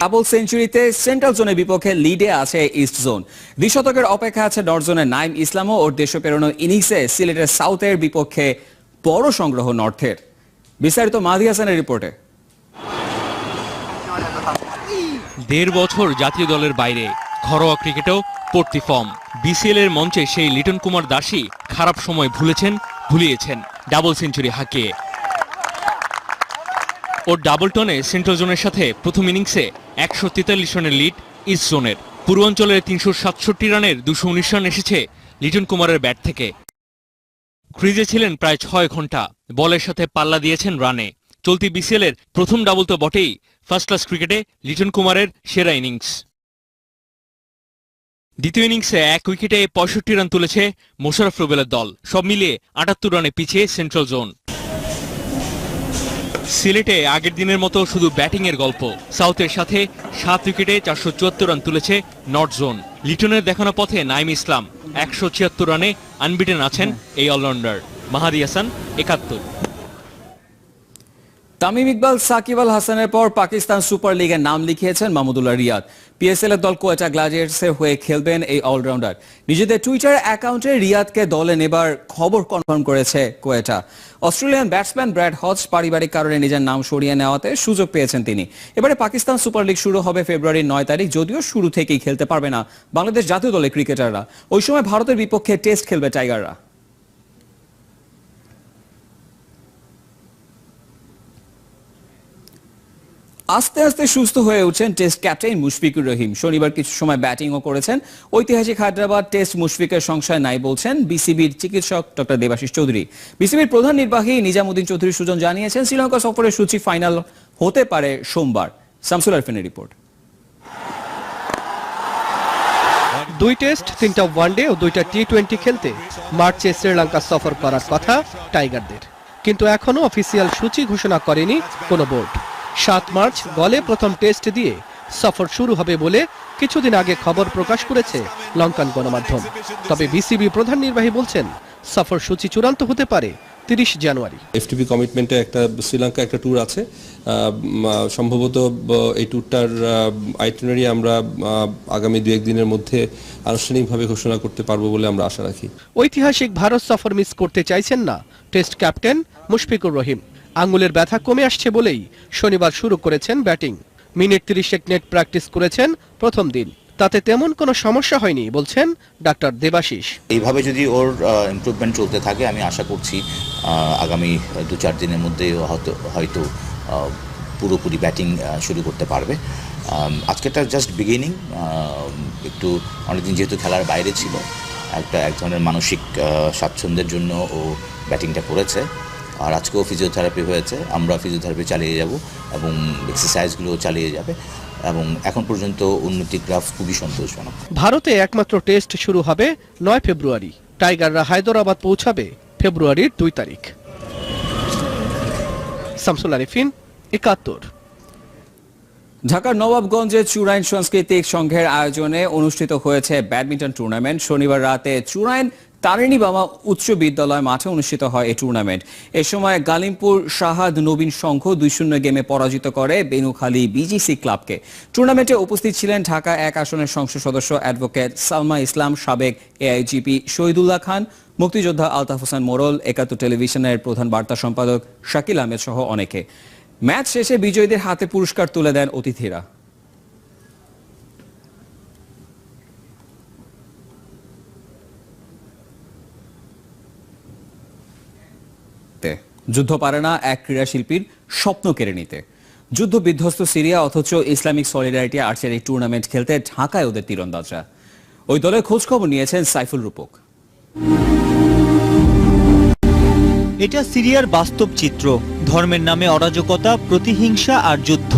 Double সেঞ্চুরিতে central জোনের বিপক্ষে লিডে আছে ইস্ট জোন। দ্বিশতকের অপেক্ষা আছে নর্থ জোনের নাইম ইসলামও। ওর দেশে পেরোনো ইনিংসে সিলেটের সাউথের বিপক্ষে বড় সংগ্রহ নর্থের। বিস্তারিত মাহদি হাসানের রিপোর্টে। ১.৫ বছর জাতীয় দলের বাইরে, ঘরোয়া ক্রিকেটেও পড়তি ফর্ম। বিসিএল এর মঞ্চে সেই লিটন কুমার দাসই খারাপ সময় ভুলিয়েছেন ডাবল সেঞ্চুরি হাঁকিয়ে। ওর ডাবল টনে সেন্ট্রাল জোনের সাথে প্রথম ইনিংসে ১৪৩ রানের লিড ইস্ট জোনের। পূর্বাঞ্চলের ৩৬৭ রানের ২১৯ রান এসেছে লিটন কুমারের ব্যাট থেকে। ক্রিজে ছিলেন প্রায় ৬ ঘন্টা, বলের সাথে পাল্লা দিয়েছেন রানে। চলতি বিসিএল এর প্রথম ডাবল তো বটেই, ফার্স্ট ক্লাস ক্রিকেটে লিটন কুমারের সেরা ইনিংস। দ্বিতীয় ইনিংসে ১ উইকেটে ৬৫ রান তুলেছে মোশাররফ রুবেলের দল। সব মিলিয়ে ৭৮ রানে পিছিয়ে সেন্ট্রাল জোন। সিলেটে আগের দিনের মতো শুধু ব্যাটিং এর গল্প। সাউথের সাথে ৭ উইকেটে ৪৭৪ রান তুলেছে নর্থ জোন। লিটনের দেখানো পথে নাইম ইসলাম ১৭৬ রানে আনবিটেন আছেন এই অলরাউন্ডার। মাহাদি হাসান, ৭১। তামিম ইকবাল, সাকিব আল হাসানের পর পাকিস্তান সুপার লিগে নাম লিখিয়েছেন মাহমুদুল্লাহ রিয়াদ। পিএসএল এর দল কোয়েটা গ্ল্যাডিয়েটার্সের হয়ে খেলবেন এই অলরাউন্ডার। নিজেদের টুইটার অ্যাকাউন্টে রিয়াদকে দলে নেবার খবর কনফার্ম করেছে কোয়েটা। অস্ট্রেলিয়ান ব্যাটসম্যান ব্র্যাড হজ পারিবারিক কারণে নিজের নাম সরিয়ে নেওয়াতে সুযোগ পেয়েছেন তিনি। এবারে পাকিস্তান সুপার লিগ শুরু হবে ফেব্রুয়ারির ৯ তারিখ। যদিও শুরু থেকেই খেলতে পারবে না বাংলাদেশ জাতীয় দলের ক্রিকেটাররা। ওই সময় ভারতের বিপক্ষে টেস্ট খেলবে টাইগাররা। আস্তে আস্তে সুস্থ হয়ে উঠছেন টেস্ট ক্যাপ্টেন মুশফিকুর রহিম। শনিবার কিছু সময় ব্যাটিংও করেছেন। ঐতিহাসিক হায়দ্রাবাদ টেস্ট মুশফিকের সংশয় নাই বলছেন বিসিবির চিকিৎসক ডক্টর দেবাশিস চৌধুরী। বিসিবির প্রধান নির্বাহী নিজামুদ্দিন চৌধুরী সুজন জানিয়েছেন শ্রীলঙ্কা সফরের সূচি ফাইনাল হতে পারে সোমবার। শামসুল আরফিনের রিপোর্ট। ২ টেস্ট, ৩টা ওয়ানডে ও ২টা টি-20 খেলতে মার্চে শ্রীলঙ্কা সফর করার কথা টাইগারদের, কিন্তু এখনো অফিসিয়াল সূচি ঘোষণা করেনি কোনো বোর্ড। ৭ মার্চ গলে প্রথম টেস্ট দিয়ে সফর শুরু হবে বলে কিছুদিন আগে খবর প্রকাশ করেছে লঙ্কান গণমাধ্যম। তবে বিসিবি প্রধান নির্বাহী বলছেন সফর সূচি চূড়ান্ত হতে পারে ৩০ জানুয়ারি। এফটিপি কমিটমেন্টে একটা শ্রীলঙ্কা একটা ট্যুর আছে, সম্ভবত এই ট্যুরটার আইটিনারি আমরা আগামী ২-১ দিনের মধ্যে আনুষ্ঠানিকভাবে ঘোষণা করতে পারবো বলে আমরা আশা রাখি। ঐতিহাসিক ভারত সফর মিস করতে চাইছেন না টেস্ট ক্যাপ্টেন মুশফিকুর রহিম। আঙ্গুলের ব্যথা কমে আসছে বলেই শনিবার শুরু করেছেন ব্যাটিং। মিনিট ৩০ নেট প্র্যাকটিস করেছেন প্রথম দিন, তাতে তেমন কোনো সমস্যা হয়নি বলছেন ডাক্তার দেবাশিস। এইভাবে যদি ওর ইমপ্রুভমেন্ট চলতে থাকে আমি আশা করছি আগামী ২-৪ দিনের মধ্যে হয়তো পুরোপুরি ব্যাটিং শুরু করতে পারবে। আজকেটা জাস্ট বিগিনিং। একটু অনেকদিন যেহেতু খেলার বাইরে ছিল, এক ধরনের মানসিক স্বাচ্ছন্দ্যের জন্য ও ব্যাটিংটা করেছে। আর আজকেও ফিজিওথেরাপি হয়েছে, আমরা ফিজিওথেরাপি চালিয়ে যাব এবং এক্সারসাইজগুলো চালিয়ে যাবে এবং এখন পর্যন্ত উন্নতি গ্রাফ খুবই সন্তোষজনক। ভারতে একমাত্র টেস্ট শুরু হবে ৯ ফেব্রুয়ারি। টাইগাররা হায়দরাবাদ পৌঁছাবে ফেব্রুয়ারির ২ তারিখ। শামসুল আরিফিন, ৭১। ঢাকার নবাবগঞ্জে চুরাইন সাংস্কৃতিক সংঘের আয়োজনে অনুষ্ঠিত হয়েছে ব্যাডমিন্টন টুর্নামেন্ট। শনিবার রাতে চুরাইন তারিণী বাবা উচ্চ বিদ্যালয় মাঠে অনুষ্ঠিত হয় এই টুর্নামেন্ট। এ সময় গালিমপুর শাহাদ নবীন সংঘ ২-০ গেমে পরাজিত করে বেনুখালী বিজিসি ক্লাবকে। টুর্নামেন্টে উপস্থিত ছিলেন ঢাকা ১ আসনের সংসদ সদস্য অ্যাডভোকেট সালমা ইসলাম, সাবেক এআইজিপি শহীদুল্লাহ খান, মুক্তিযোদ্ধা আলতাফ হোসেন মোড়ল, ৭১ টেলিভিশনের প্রধান বার্তা সম্পাদক শাকিল আহমেদ সহ অনেকে। ম্যাচ শেষে বিজয়ীদের হাতে পুরস্কার তুলে দেন অতিথিরা। যুদ্ধ পারে না এক ক্রীড়া শিল্পীর স্বপ্ন কেড়ে নিতে। যুদ্ধ বিধ্বস্ত সিরিয়া, অথচ ইসলামিক সলিডারিটি আর্চারি টুর্নামেন্ট খেলতে ঢাকায় ওদের তীরন্দাজরা। ওই দলের খোঁজ খবর নিয়েছেন সাইফুল রূপক। এটা সিরিয়ার বাস্তব চিত্র। ধর্মের নামে অরাজকতা, প্রতিহিংসা আর যুদ্ধ।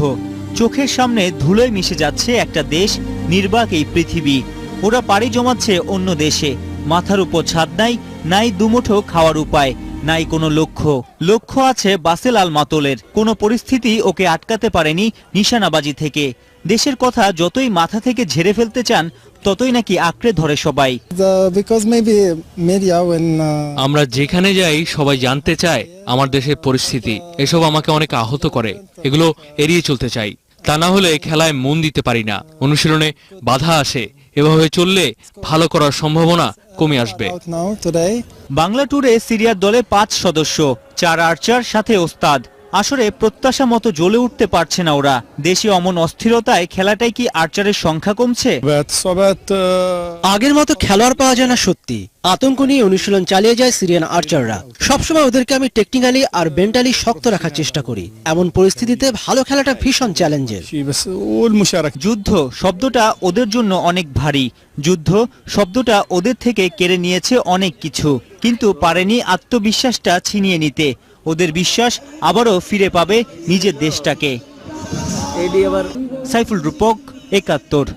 চোখের সামনে ধুলোয় মিশে যাচ্ছে একটা দেশ, নির্বাক এই পৃথিবী। ওরা পাড়ি জমাচ্ছে অন্য দেশে। মাথার উপর ছাদ নাই, নাই দুমুঠো খাওয়ার উপায়, নাই কোনো লক্ষ্য আছে বাসেল আল মাতলের। কোনো পরিস্থিতি ওকে আটকাতে পারেনি নিশানাবাজি থেকে। দেশের কথা যতই মাথা থেকে ঝেড়ে ফেলতে চান, ততই নাকি আঁকড়ে ধরে সবাই। আমরা যেখানে যাই সবাই জানতে চায় আমার দেশের পরিস্থিতি। এসব আমাকে অনেক আহত করে, এগুলো এড়িয়ে চলতে চাই। তা না হলে খেলায় মন দিতে পারি না, অনুশীলনে বাধা আসে। এভাবে চললে ভালো করার সম্ভাবনা কমে আসবে। বাংলা ট্যুরে সিরিয়ার দলে 5 সদস্য, 4 আর্চার সাথে ওস্তাদ। আসরে প্রত্যাশা মতো জ্বলে উঠতে পারছে না ওরা। দেশে অমন অস্থিরতায় খেলাটাই কি আর্চারের সংখ্যা কমছে? আগের মতো খেলোয়াড় পাওয়া যায় না সত্যি। আতঙ্ক নিয়ে অনুশীলন চালিয়ে যায় সিরিয়ান আর্চাররা। সবসময় ওদেরকে আমি টেকনিক্যালি আর মেন্টালি শক্ত রাখার চেষ্টা করি। এমন পরিস্থিতিতে ভালো খেলাটা ভীষণ চ্যালেঞ্জের। যুদ্ধ শব্দটা ওদের জন্য অনেক ভারী। যুদ্ধ শব্দটা ওদের থেকে কেড়ে নিয়েছে অনেক কিছু, কিন্তু পারেনি আত্মবিশ্বাসটা ছিনিয়ে নিতে। ওদের বিশ্বাস আবারও ফিরে পাবে নিজের দেশটাকে। সাইফুল রূপক, ৭১।